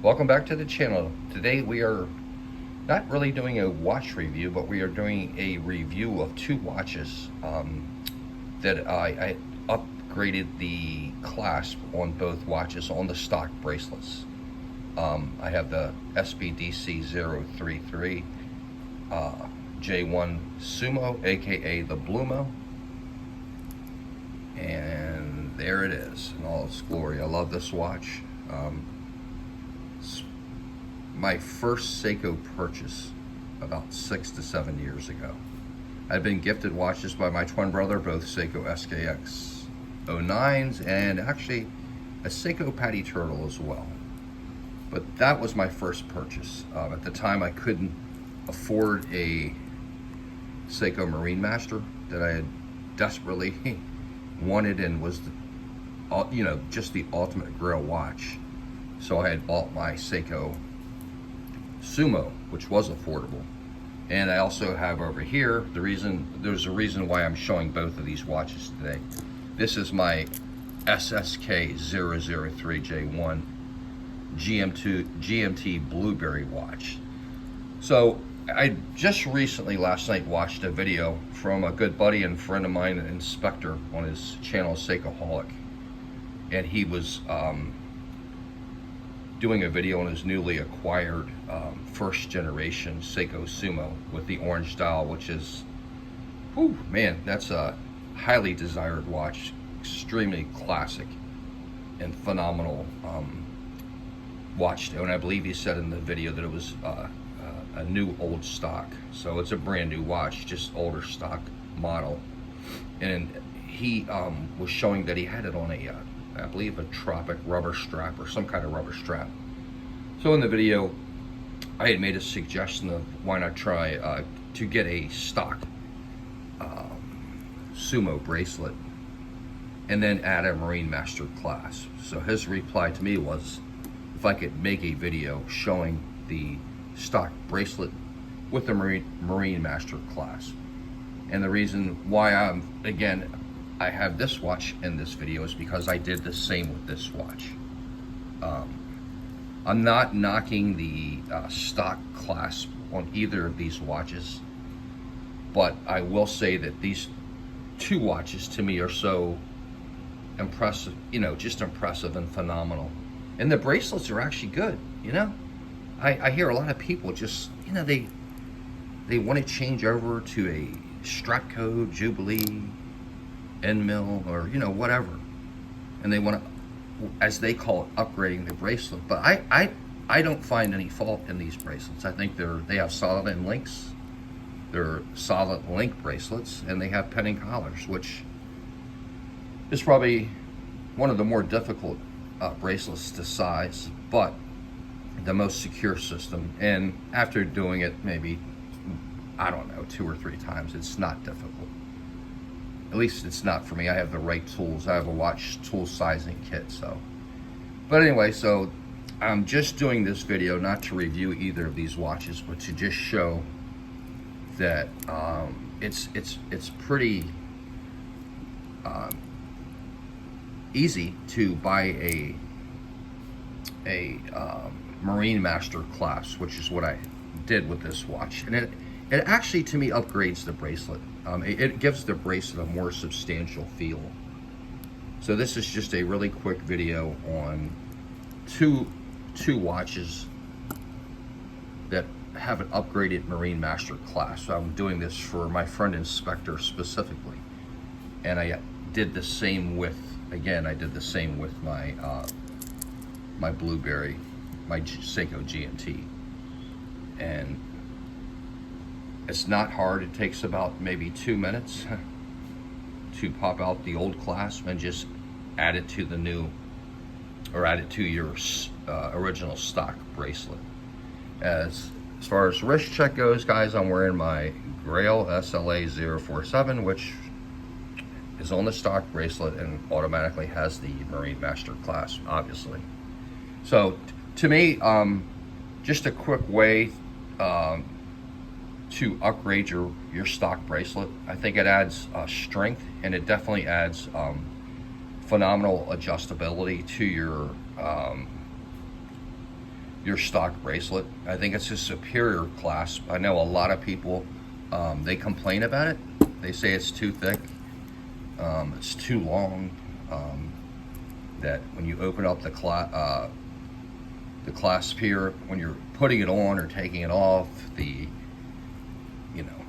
Welcome back to the channel. Today we are not really doing a watch review, but we are doing a review of two watches that I upgraded the clasp on both watches on the stock bracelets. I have the SBDC 033 J1 Sumo, aka the Blumo, and there it is in all its glory. I love this watch. My first Seiko purchase about 6 to 7 years ago. I've been gifted watches by my twin brother, both Seiko SKX 09s and actually a Seiko Patty Turtle as well. But that was my first purchase. At the time I couldn't afford a Seiko Marine Master that I had desperately wanted and was just the ultimate grail watch. So I had bought my Seiko Sumo, which was affordable. And I also have over here, there's a reason why I'm showing both of these watches today. This is my SSK 003J1 GMT Blueberry watch. So I just recently last night watched a video from a good buddy and friend of mine, an inspector, on his channel Seikoholic, and he was doing a video on his newly acquired first generation Seiko Sumo with the orange dial, which is, whew, man, that's a highly desired watch, extremely classic and phenomenal watch. And I believe he said in the video that it was a new old stock, so it's a brand new watch, just older stock model. And he was showing that he had it on a I believe a Tropic rubber strap or some kind of rubber strap. So in the video, I had made a suggestion of why not try to get a stock Sumo bracelet and then add a Marine Master clasp. So his reply to me was if I could make a video showing the stock bracelet with the Marine Master clasp. And the reason why I have this watch in this video is because I did the same with this watch. I'm not knocking the stock clasp on either of these watches, but I will say that these two watches to me are so impressive, just impressive and phenomenal. And the bracelets are actually good, I hear a lot of people just, they want to change over to a Stratco, Jubilee, end mill, or whatever, and they want to, as they call it, upgrading the bracelet. But I don't find any fault in these bracelets. I think they have solid end links, they're solid link bracelets, and they have penning collars, which is probably one of the more difficult bracelets to size, but the most secure system. And after doing it maybe, I don't know, 2 or 3 times, it's not difficult. At least it's not for me. I have the right tools. I have a watch tool sizing kit. So, but anyway, so I'm just doing this video not to review either of these watches, but to just show that it's pretty easy to buy a Marine Master clasp, which is what I did with this watch, and it actually to me upgrades the bracelet. It gives the bracelet a more substantial feel. So this is just a really quick video on two watches that have an upgraded Marine Master clasp. So I'm doing this for my friend Inspector specifically, and I did the same with, my my Blueberry, my Seiko GMT, and it's not hard. It takes about maybe 2 minutes to pop out the old clasp and just add it to the new, or add it to your original stock bracelet. As far as wrist check goes, guys, I'm wearing my Grail SLA 047, which is on the stock bracelet and automatically has the Marine Master clasp, obviously. So to me, just a quick way to upgrade your stock bracelet. I think it adds strength, and it definitely adds phenomenal adjustability to your your stock bracelet. I think it's a superior clasp. I know a lot of people, they complain about it. They say it's too thick, it's too long, that when you open up the clasp here, when you're putting it on or taking it off,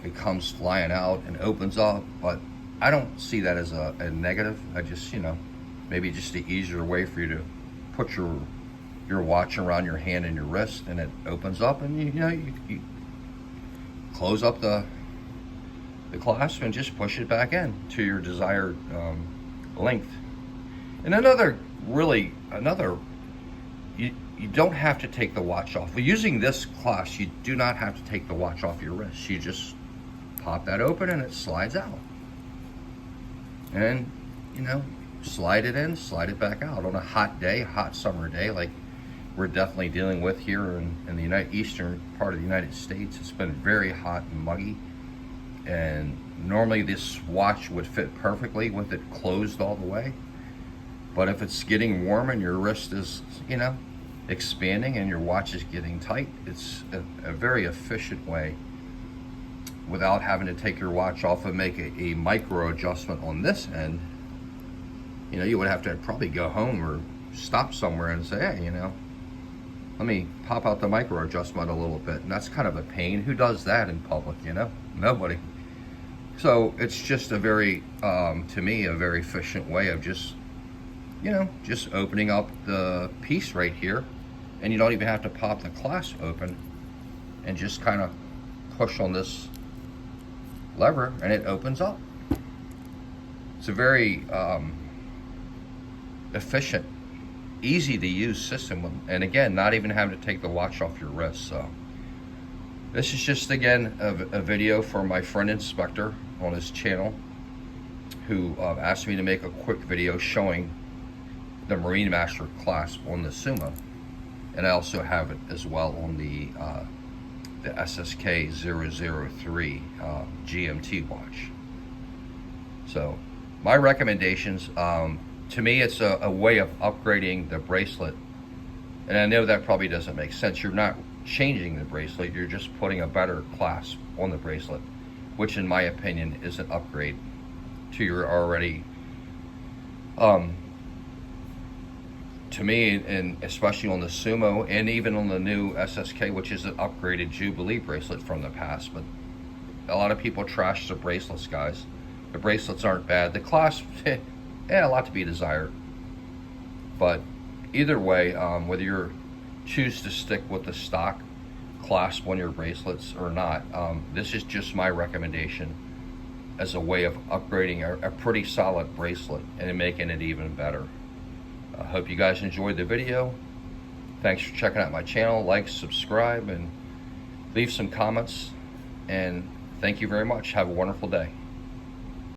it comes flying out and opens up. But I don't see that as a negative. I just, maybe just the easier way for you to put your watch around your hand and your wrist, and it opens up, and you close up the clasp and just push it back in to your desired length. And you don't have to take the watch off. Well, using this clasp, you do not have to take the watch off your wrist. You just pop that open and it slides out. And, slide it in, slide it back out. On a hot day, hot summer day, like we're definitely dealing with here in the eastern part of the United States, it's been very hot and muggy. And normally this watch would fit perfectly with it closed all the way. But if it's getting warm and your wrist is, expanding and your watch is getting tight, it's a very efficient way, without having to take your watch off and make a micro adjustment on this end. You would have to probably go home or stop somewhere and say, hey, let me pop out the micro adjustment a little bit. And that's kind of a pain. Who does that in public? Nobody. So it's just a very, to me, a very efficient way of just opening up the piece right here. And you don't even have to pop the clasp open, and just kind of push on this lever and it opens up. It's a very efficient, easy to use system, and again, not even having to take the watch off your wrist. So this is just, again, a video for my friend Inspector on his channel, who asked me to make a quick video showing the Marine Master clasp on the Sumo. And I also have it as well on the SSK 003 GMT watch. So my recommendations, to me, it's a way of upgrading the bracelet. And I know that probably doesn't make sense. You're not changing the bracelet, you're just putting a better clasp on the bracelet, which in my opinion is an upgrade to your already, to me, and especially on the Sumo, and even on the new SSK, which is an upgraded Jubilee bracelet from the past. But a lot of people trash the bracelets, guys. The bracelets aren't bad. The clasp, a lot to be desired. But either way, whether you choose to stick with the stock clasp on your bracelets or not, this is just my recommendation as a way of upgrading a pretty solid bracelet and making it even better. I hope you guys enjoyed the video. Thanks for checking out my channel. Like, subscribe, and leave some comments. And thank you very much. Have a wonderful day.